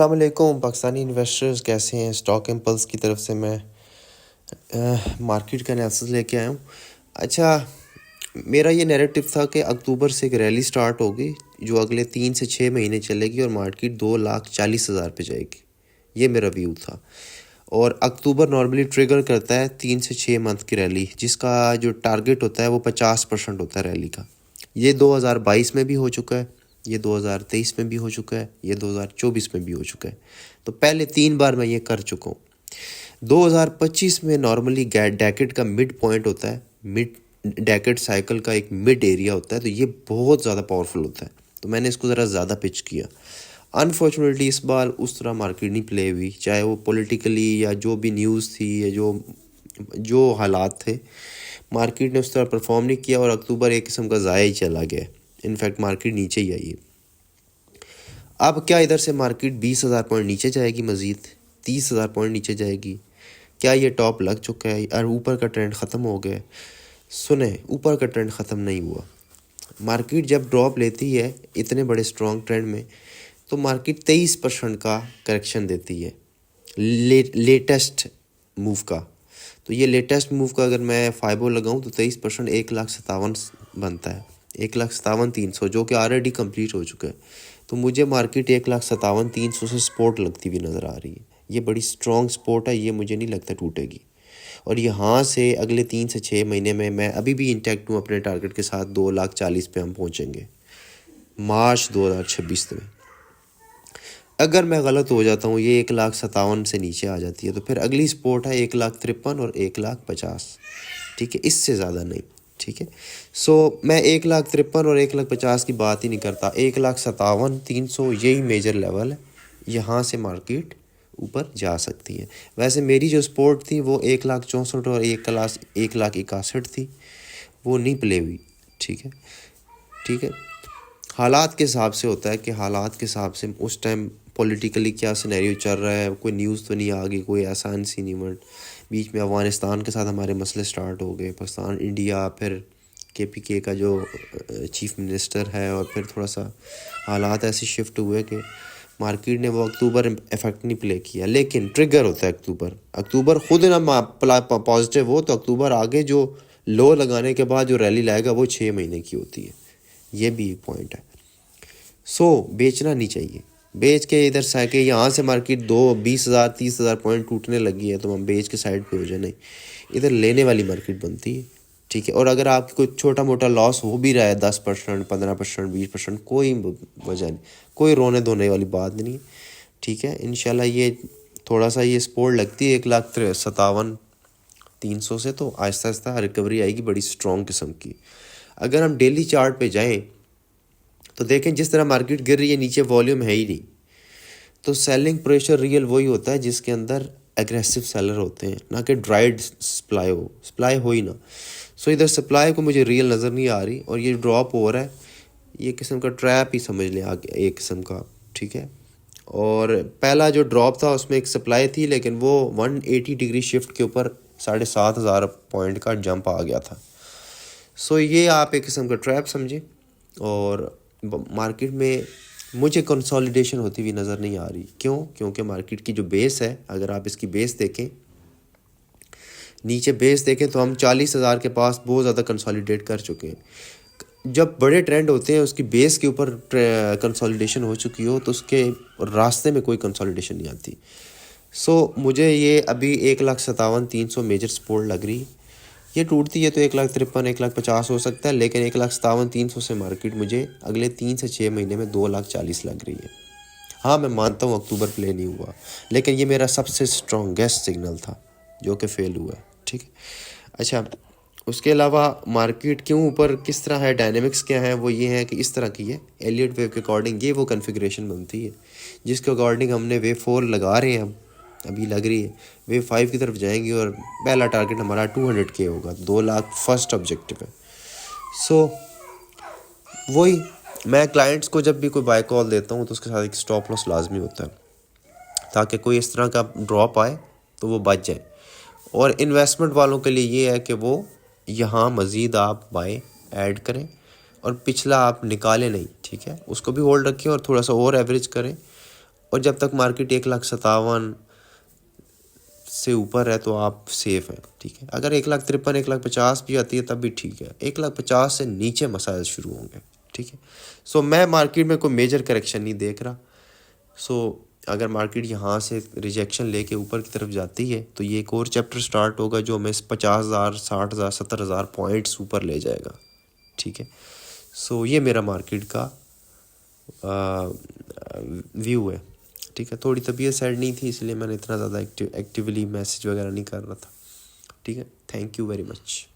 السلام علیکم پاکستانی انویسٹرز، کیسے ہیں؟ اسٹاک امپلس کی طرف سے میں مارکیٹ کا انالیسس لے کے آیا ہوں۔ اچھا، میرا یہ نیریٹو تھا کہ اکتوبر سے ایک ریلی سٹارٹ ہوگی جو اگلے 3 سے 6 مہینے چلے گی اور مارکیٹ 2,40,000 پہ جائے گی، یہ میرا ویو تھا۔ اور اکتوبر نارملی ٹریگر کرتا ہے 3 سے 6 منتھ کی ریلی، جس کا جو ٹارگٹ ہوتا ہے وہ 50% ہوتا ہے ریلی کا۔ یہ 2022 میں بھی ہو چکا ہے، یہ 2023 میں بھی ہو چکا ہے، یہ 2024 میں بھی ہو چکا ہے، تو پہلے 3 بار میں یہ کر چکا ہوں۔ 2025 میں نارملی ڈیکٹ کا مڈ پوائنٹ ہوتا ہے، مڈ ڈیکٹ سائیکل کا ایک مڈ ایریا ہوتا ہے، تو یہ بہت زیادہ پاورفل ہوتا ہے، تو میں نے اس کو ذرا زیادہ پچ کیا۔ انفارچونیٹلی اس بار اس طرح مارکیٹ نہیں پلے ہوئی، چاہے وہ پولیٹیکلی یا جو بھی نیوز تھی یا جو حالات تھے، مارکیٹ نے اس طرح پرفارم نہیں کیا اور اکتوبر ایک قسم کا ضائع ہی چلا گیا۔ انفیکٹ مارکیٹ نیچے ہی آئی ہے۔ اب کیا ادھر سے مارکیٹ 20,000 پوائنٹ نیچے جائے گی، مزید 30,000 پوائنٹ نیچے جائے گی؟ کیا یہ ٹاپ لگ چکا ہے اور اوپر کا ٹرینڈ ختم ہو گیا ہے؟ سنیں، اوپر کا ٹرینڈ ختم نہیں ہوا۔ مارکیٹ جب ڈراپ لیتی ہے اتنے بڑے اسٹرانگ ٹرینڈ میں، تو مارکیٹ 23% کا کریکشن دیتی ہے لیٹسٹ موو کا۔ تو یہ لیٹسٹ موو کا اگر میں فائبو لگاؤں تو 23% 1,57,000 بنتا ہے، 1,57,300، جو کہ آلریڈی کمپلیٹ ہو چکا ہے۔ تو مجھے مارکیٹ 1,57,300 سے سپورٹ لگتی ہوئی نظر آ رہی ہے۔ یہ بڑی اسٹرانگ سپورٹ ہے، یہ مجھے نہیں لگتا ٹوٹے گی، اور یہاں سے اگلے 3 سے 6 مہینے میں ابھی بھی انٹیکٹ ہوں اپنے ٹارگٹ کے ساتھ، 2,40,000 پہ ہم پہنچیں گے مارچ 2026 میں۔ اگر میں غلط ہو جاتا ہوں، یہ 1,57,000 سے نیچے آ جاتی ہے، تو پھر اگلی سپورٹ ہے 1,53,000 اور 1,50,000، ٹھیک ہے، اس سے زیادہ نہیں، ٹھیک ہے۔ سو میں 1,53,000 اور 1,50,000 کی بات ہی نہیں کرتا، 1,57,300 یہی میجر لیول ہے، یہاں سے مارکیٹ اوپر جا سکتی ہے۔ ویسے میری جو سپورٹ تھی وہ 1,64,000 اور 1,61,000 تھی، وہ نہیں پلے ہوئی، ٹھیک ہے، ٹھیک ہے۔ حالات کے حساب سے ہوتا ہے کہ حالات کے حساب سے اس ٹائم پولیٹیکلی کیا سینیریو چل رہا ہے، کوئی نیوز تو نہیں آ گئی، کوئی ایسا انسین ایونٹ، بیچ میں افغانستان کے ساتھ ہمارے مسئلے سٹارٹ ہو گئے، پاکستان، انڈیا، پھر KPK کا جو چیف منسٹر ہے، اور پھر تھوڑا سا حالات ایسے شفٹ ہوئے کہ مارکیٹ نے وہ اکتوبر افیکٹ نہیں پلے کیا، لیکن ٹریگر ہوتا ہے اکتوبر خود نہ پازیٹیو ہو تو اکتوبر آگے جو لو لگانے کے بعد جو ریلی لائے گا وہ 6 مہینے کی ہوتی ہے، یہ بھی ایک پوائنٹ ہے۔ سو بیچنا نہیں چاہیے، بیچ کے ادھر سے کہ یہاں سے مارکیٹ 20,000 30,000 پوائنٹ ٹوٹنے لگی ہے تو ہم بیچ کے سائڈ پہ ہو جائے، نہیں، ادھر لینے والی مارکیٹ بنتی ہے، ٹھیک ہے۔ اور اگر آپ کو کوئی چھوٹا موٹا لاس ہو بھی رہا ہے 10%، 15%، 20%، کوئی وجہ نہیں، کوئی رونے دھونے والی بات نہیں ہے، ٹھیک ہے۔ انشاءاللہ یہ تھوڑا سا یہ سپورٹ لگتی ہے 1,57,300 سے، تو آہستہ آہستہ ریکوری آئے گی بڑی اسٹرانگ قسم کی۔ اگر ہم ڈیلی چارٹ پہ جائیں تو دیکھیں جس طرح مارکیٹ گر رہی ہے، نیچے والیوم ہے ہی نہیں، تو سیلنگ پریشر ریئل وہی ہوتا ہے جس کے اندر ایگریسو سیلر ہوتے ہیں، نہ کہ ڈرائیڈ سپلائی ہو ہی نہ۔ سو ادھر سپلائی کو مجھے ریئل نظر نہیں آ رہی، اور یہ ڈراپ ہو رہا ہے، یہ قسم کا ٹریپ ہی سمجھ لیں ایک قسم کا، ٹھیک ہے۔ اور پہلا جو ڈراپ تھا اس میں ایک سپلائی تھی، لیکن وہ 180 ڈگری شفٹ کے اوپر 7,500 پوائنٹ کا جمپ آ گیا تھا۔ سو یہ آپ ایک قسم کا ٹریپ سمجھیں، اور مارکیٹ میں مجھے کنسالیڈیشن ہوتی ہوئی نظر نہیں آ رہی۔ کیونکہ مارکیٹ کی جو بیس ہے، اگر آپ اس کی بیس دیکھیں، نیچے بیس دیکھیں تو ہم 40,000 کے پاس بہت زیادہ کنسالیڈیٹ کر چکے ہیں۔ جب بڑے ٹرینڈ ہوتے ہیں اس کی بیس کے اوپر کنسالیڈیشن ہو چکی ہو تو اس کے راستے میں کوئی کنسالیڈیشن نہیں آتی۔ سو مجھے یہ ابھی 1,57,300 میجر سپورٹ لگ رہی ہے، یہ ٹوٹتی ہے تو 1,53,000 1,50,000 ہو سکتا ہے، لیکن 1,57,300 سے مارکیٹ مجھے اگلے 3 سے 6 مہینے میں 2,40,000 لگ رہی ہے۔ ہاں میں مانتا ہوں اکتوبر پلے نہیں ہوا، لیکن یہ میرا سب سے اسٹرانگیسٹ سگنل تھا جو کہ فیل ہوا ہے، ٹھیک ہے۔ اچھا، اس کے علاوہ مارکیٹ کیوں اوپر کس طرح ہے، ڈائنامکس کیا ہے، وہ یہ ہے کہ اس طرح کی ہے ایلیٹ ویو کے اکارڈنگ، یہ وہ کنفیگریشن بنتی ہے جس کے اکارڈنگ ہم نے ویو 4 لگا رہے ہیں، ابھی لگ رہی ہے، ویو 5 کی طرف جائیں گے، اور پہلا ٹارگٹ ہمارا 200K ہوگا، 2,00,000 فرسٹ آبجیکٹیو ہے۔ سو وہی میں کلائنٹس کو جب بھی کوئی بائی کال دیتا ہوں تو اس کے ساتھ ایک سٹاپ لاس لازمی ہوتا ہے، تاکہ کوئی اس طرح کا ڈراپ آئے تو وہ بچ جائے۔ اور انویسٹمنٹ والوں کے لیے یہ ہے کہ وہ یہاں مزید آپ بائی ایڈ کریں، اور پچھلا آپ نکالیں نہیں، ٹھیک ہے، اس کو بھی ہولڈ رکھیں اور تھوڑا سا اور ایوریج کریں، اور جب تک مارکیٹ 1,57,000 سے اوپر ہے تو آپ سیف ہیں، ٹھیک ہے. اگر 1,53,000 1,50,000 بھی آتی ہے تب بھی ٹھیک ہے. 1,50,000 سے نیچے مسائل شروع ہوں گے، ٹھیک ہے. سو میں مارکیٹ میں کوئی میجر کریکشن نہیں دیکھ رہا. سو اگر مارکیٹ یہاں سے ریجیکشن لے کے اوپر کی طرف جاتی ہے تو یہ ایک اور چیپٹر سٹارٹ ہوگا جو ہمیں 50,000 60,000 70,000 پوائنٹس اوپر لے جائے گا، ٹھیک ہے. سو یہ میرا مارکیٹ کا ویو ہے، ٹھیک ہے. تھوڑی طبیعت سیڈ نہیں تھی اس لیے میں نے اتنا زیادہ ایکٹیولی میسیج وغیرہ نہیں کر رہا تھا، ٹھیک ہے. Thank you very much.